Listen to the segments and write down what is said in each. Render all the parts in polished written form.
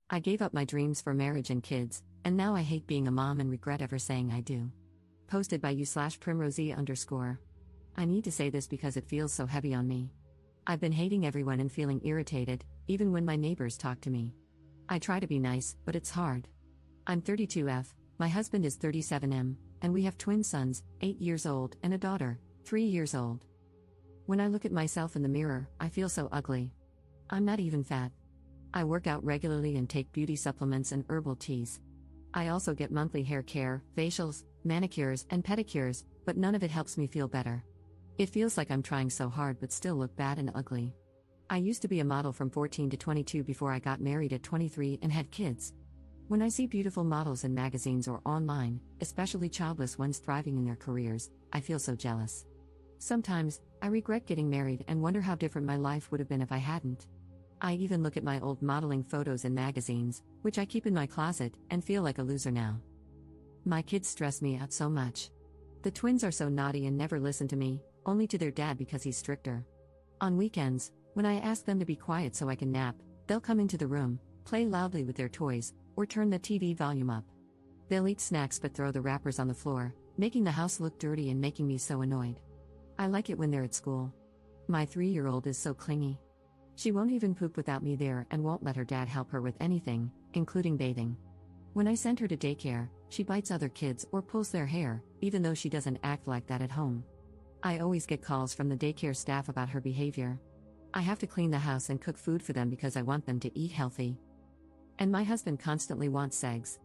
I gave up my dreams for marriage and kids, and now I hate being a mom and regret ever saying I do. Posted by you/primrosy_. I need to say this because it feels so heavy on me. I've been hating everyone and feeling irritated, even when my neighbors talk to me. I try to be nice, but it's hard. I'm 32F, my husband is 37M, and we have twin sons, 8 years old, and a daughter, 3 years old. When I look at myself in the mirror, I feel so ugly. I'm not even fat. I work out regularly and take beauty supplements and herbal teas. I also get monthly hair care, facials, manicures, and pedicures, but none of it helps me feel better. It feels like I'm trying so hard but still look bad and ugly. I used to be a model from 14 to 22 before I got married at 23 and had kids. When I see beautiful models in magazines or online, especially childless ones thriving in their careers, I feel so jealous. Sometimes, I regret getting married and wonder how different my life would have been if I hadn't. I even look at my old modeling photos in magazines, which I keep in my closet, and feel like a loser now. My kids stress me out so much. The twins are so naughty and never listen to me, only to their dad because he's stricter. On weekends, when I ask them to be quiet so I can nap, they'll come into the room, play loudly with their toys, or turn the TV volume up. They'll eat snacks but throw the wrappers on the floor, making the house look dirty and making me so annoyed. I like it when they're at school. My 3-year-old is so clingy. She won't even poop without me there and won't let her dad help her with anything, including bathing. When I send her to daycare, she bites other kids or pulls their hair, even though she doesn't act like that at home. I always get calls from the daycare staff about her behavior. I have to clean the house and cook food for them because I want them to eat healthy. And my husband constantly wants segs.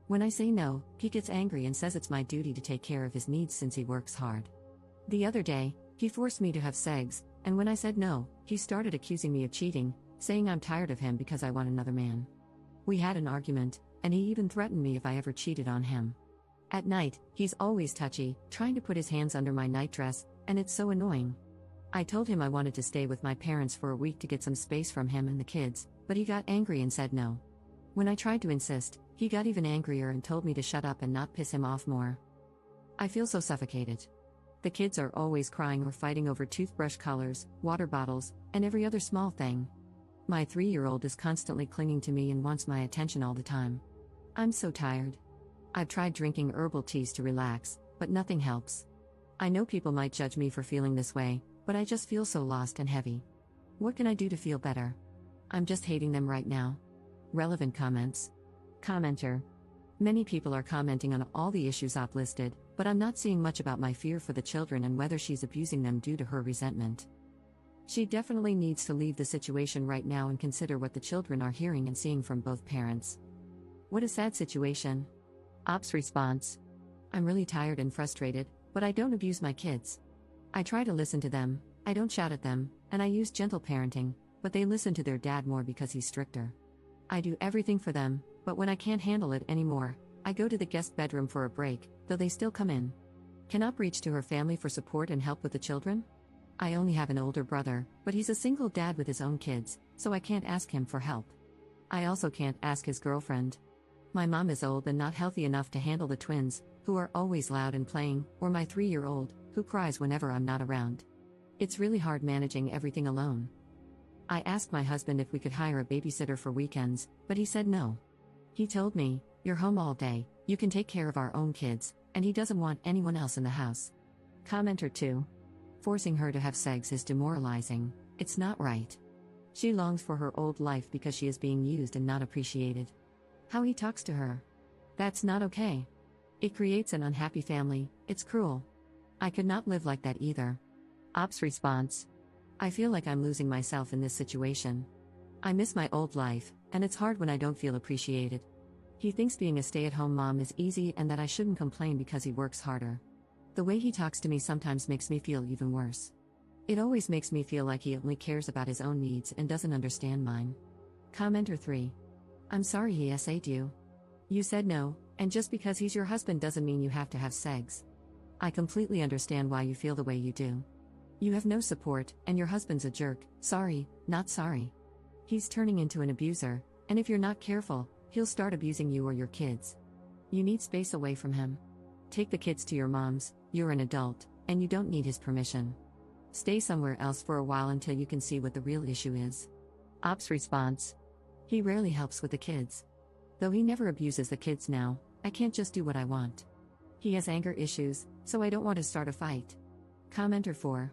When I say no, he gets angry and says it's my duty to take care of his needs since he works hard. The other day, he forced me to have segs, and when I said no, he started accusing me of cheating, saying I'm tired of him because I want another man. We had an argument, and he even threatened me if I ever cheated on him. At night, he's always touchy, trying to put his hands under my nightdress, and it's so annoying. I told him I wanted to stay with my parents for a week to get some space from him and the kids, but he got angry and said no. When I tried to insist, he got even angrier and told me to shut up and not piss him off more. I feel so suffocated. The kids are always crying or fighting over toothbrush colors, water bottles, and every other small thing. My 3-year-old is constantly clinging to me and wants my attention all the time. I'm so tired. I've tried drinking herbal teas to relax, but nothing helps. I know people might judge me for feeling this way, but I just feel so lost and heavy. What can I do to feel better? I'm just hating them right now. Relevant comments. Commenter. Many people are commenting on all the issues I've listed, but I'm not seeing much about my fear for the children and whether she's abusing them due to her resentment. She definitely needs to leave the situation right now and consider what the children are hearing and seeing from both parents. What a sad situation. Ops response. I'm really tired and frustrated, but I don't abuse my kids. I try to listen to them, I don't shout at them, and I use gentle parenting, but they listen to their dad more because he's stricter. I do everything for them, but when I can't handle it anymore, I go to the guest bedroom for a break, though they still come in. Cannot reach to her family for support and help with the children? I only have an older brother, but he's a single dad with his own kids, so I can't ask him for help. I also can't ask his girlfriend. My mom is old and not healthy enough to handle the twins, who are always loud and playing, or my 3-year-old, who cries whenever I'm not around. It's really hard managing everything alone. I asked my husband if we could hire a babysitter for weekends, but he said no. He told me, "You're home all day, you can take care of our own kids," and he doesn't want anyone else in the house. Commenter 2. Forcing her to have sex is demoralizing, it's not right. She longs for her old life because she is being used and not appreciated. How he talks to her. That's not okay. It creates an unhappy family, it's cruel. I could not live like that either. Ops response. I feel like I'm losing myself in this situation. I miss my old life, and it's hard when I don't feel appreciated. He thinks being a stay-at-home mom is easy and that I shouldn't complain because he works harder. The way he talks to me sometimes makes me feel even worse. It always makes me feel like he only cares about his own needs and doesn't understand mine. Commenter 3. I'm sorry he SA'd you. You said no, and just because he's your husband doesn't mean you have to have sex. I completely understand why you feel the way you do. You have no support, and your husband's a jerk. Sorry, not sorry. He's turning into an abuser, and if you're not careful, he'll start abusing you or your kids. You need space away from him. Take the kids to your mom's, you're an adult, and you don't need his permission. Stay somewhere else for a while until you can see what the real issue is. Ops response. He rarely helps with the kids. Though he never abuses the kids now, I can't just do what I want. He has anger issues, so I don't want to start a fight. Commenter 4.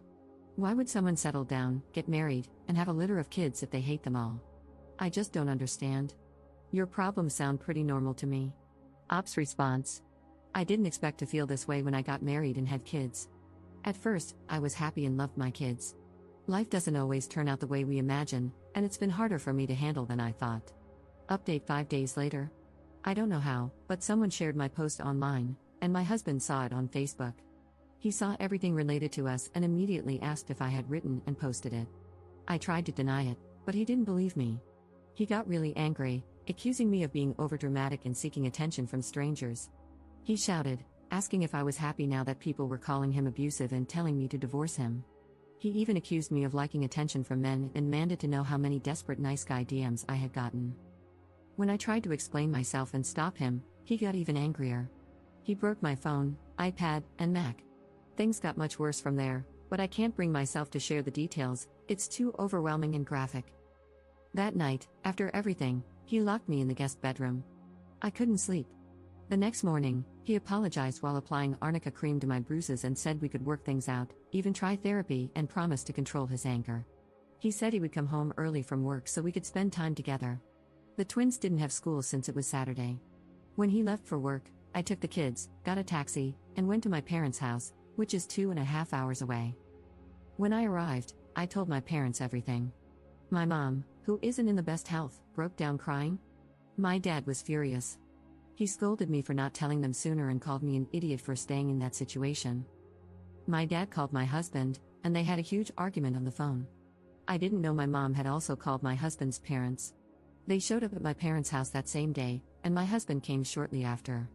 Why would someone settle down, get married, and have a litter of kids if they hate them all? I just don't understand. Your problems sound pretty normal to me. Ops response. I didn't expect to feel this way when I got married and had kids. At first, I was happy and loved my kids. Life doesn't always turn out the way we imagine, and it's been harder for me to handle than I thought. Update 5 days later. I don't know how, but someone shared my post online, and my husband saw it on Facebook. He saw everything related to us and immediately asked if I had written and posted it. I tried to deny it, but he didn't believe me. He got really angry, accusing me of being overdramatic and seeking attention from strangers. He shouted, asking if I was happy now that people were calling him abusive and telling me to divorce him. He even accused me of liking attention from men and demanded to know how many desperate nice guy DMs I had gotten. When I tried to explain myself and stop him, he got even angrier. He broke my phone, iPad, and Mac. Things got much worse from there, but I can't bring myself to share the details, it's too overwhelming and graphic. That night, after everything, he locked me in the guest bedroom. I couldn't sleep. The next morning, he apologized while applying arnica cream to my bruises and said we could work things out, even try therapy, and promised to control his anger. He said he would come home early from work so we could spend time together. The twins didn't have school since it was Saturday. When he left for work, I took the kids, got a taxi, and went to my parents' house, which is 2.5 hours away. When I arrived, I told my parents everything. My mom, who isn't in the best health, broke down crying. My dad was furious. He scolded me for not telling them sooner and called me an idiot for staying in that situation. My dad called my husband, and they had a huge argument on the phone. I didn't know my mom had also called my husband's parents. They showed up at my parents' house that same day, and my husband came shortly after.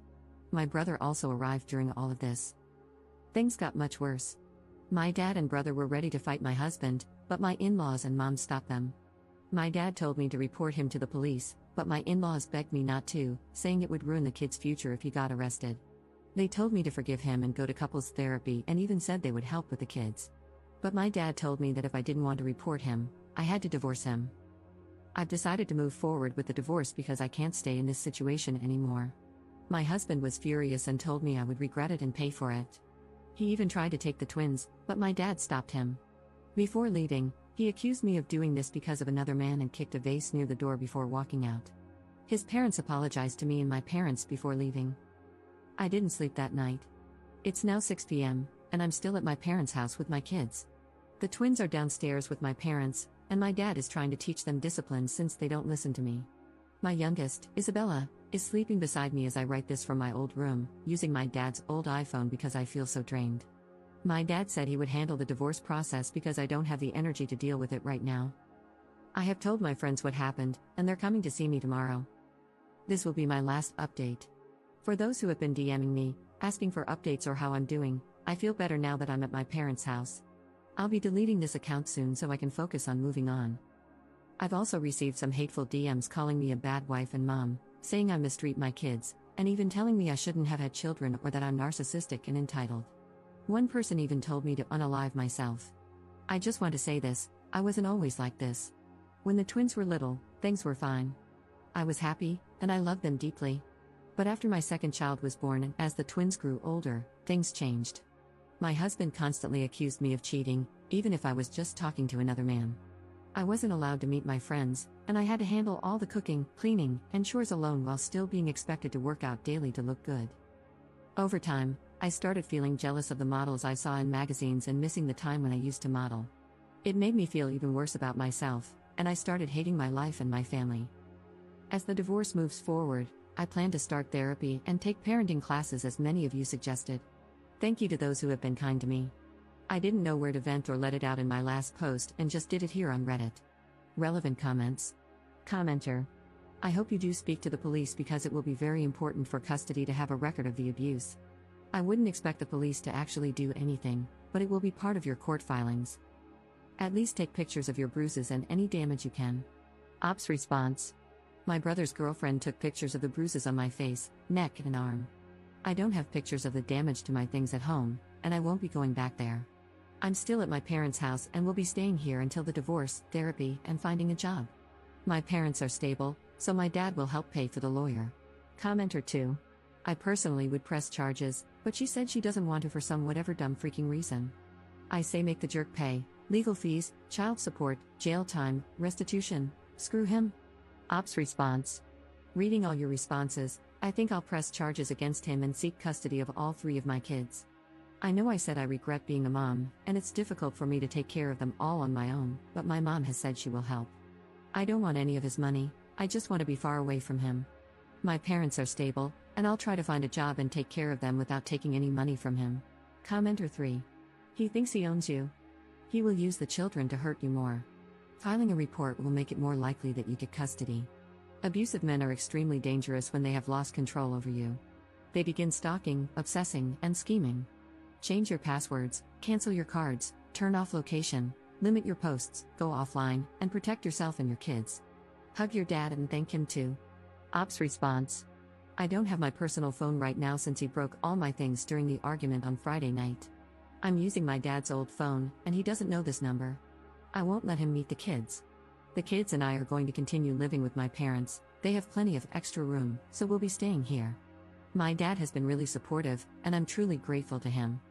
My brother also arrived during all of this. Things got much worse. My dad and brother were ready to fight my husband, but my in-laws and mom stopped them. My dad told me to report him to the police, but my in-laws begged me not to, saying it would ruin the kid's future if he got arrested. They told me to forgive him and go to couples therapy and even said they would help with the kids. But my dad told me that if I didn't want to report him, I had to divorce him. I've decided to move forward with the divorce because I can't stay in this situation anymore. My husband was furious and told me I would regret it and pay for it. He even tried to take the twins, but my dad stopped him. Before leaving, he accused me of doing this because of another man and kicked a vase near the door before walking out. His parents apologized to me and my parents before leaving. I didn't sleep that night. It's now 6 p.m., and I'm still at my parents' house with my kids. The twins are downstairs with my parents, and my dad is trying to teach them discipline since they don't listen to me. My youngest, Isabella, is sleeping beside me as I write this from my old room, using my dad's old iPhone because I feel so drained. My dad said he would handle the divorce process because I don't have the energy to deal with it right now. I have told my friends what happened, and they're coming to see me tomorrow. This will be my last update. For those who have been DMing me, asking for updates or how I'm doing, I feel better now that I'm at my parents' house. I'll be deleting this account soon so I can focus on moving on. I've also received some hateful DMs calling me a bad wife and mom, saying I mistreat my kids, and even telling me I shouldn't have had children or that I'm narcissistic and entitled. One person even told me to unalive myself. I just want to say this, I wasn't always like this. When the twins were little, things were fine. I was happy, and I loved them deeply. But after my second child was born and as the twins grew older, things changed. My husband constantly accused me of cheating, even if I was just talking to another man. I wasn't allowed to meet my friends, and I had to handle all the cooking, cleaning, and chores alone while still being expected to work out daily to look good. Over time, I started feeling jealous of the models I saw in magazines and missing the time when I used to model. It made me feel even worse about myself, and I started hating my life and my family. As the divorce moves forward, I plan to start therapy and take parenting classes as many of you suggested. Thank you to those who have been kind to me. I didn't know where to vent or let it out in my last post and just did it here on Reddit. Relevant comments. Commenter. I hope you do speak to the police because it will be very important for custody to have a record of the abuse. I wouldn't expect the police to actually do anything, but it will be part of your court filings. At least take pictures of your bruises and any damage you can. Ops response. My brother's girlfriend took pictures of the bruises on my face, neck, and arm. I don't have pictures of the damage to my things at home, and I won't be going back there. I'm still at my parents' house and will be staying here until the divorce, therapy, and finding a job. My parents are stable, So my dad will help pay for the lawyer. Commenter 2. I personally would press charges, but she said she doesn't want to for some whatever dumb freaking reason. I say make the jerk pay, legal fees, child support, jail time, restitution, screw him. Ops response. Reading all your responses, I think I'll press charges against him and seek custody of all 3 of my kids. I know I said I regret being a mom, and it's difficult for me to take care of them all on my own, but my mom has said she will help. I don't want any of his money, I just want to be far away from him. My parents are stable, and I'll try to find a job and take care of them without taking any money from him. Commenter 3. He thinks he owns you. He will use the children to hurt you more. Filing a report will make it more likely that you get custody. Abusive men are extremely dangerous when they have lost control over you. They begin stalking, obsessing, and scheming. Change your passwords, cancel your cards, turn off location, limit your posts, go offline, and protect yourself and your kids. Hug your dad and thank him too. Ops response. I don't have my personal phone right now since he broke all my things during the argument on Friday night. I'm using my dad's old phone, and he doesn't know this number. I won't let him meet the kids. The kids and I are going to continue living with my parents, they have plenty of extra room, so we'll be staying here. My dad has been really supportive, and I'm truly grateful to him.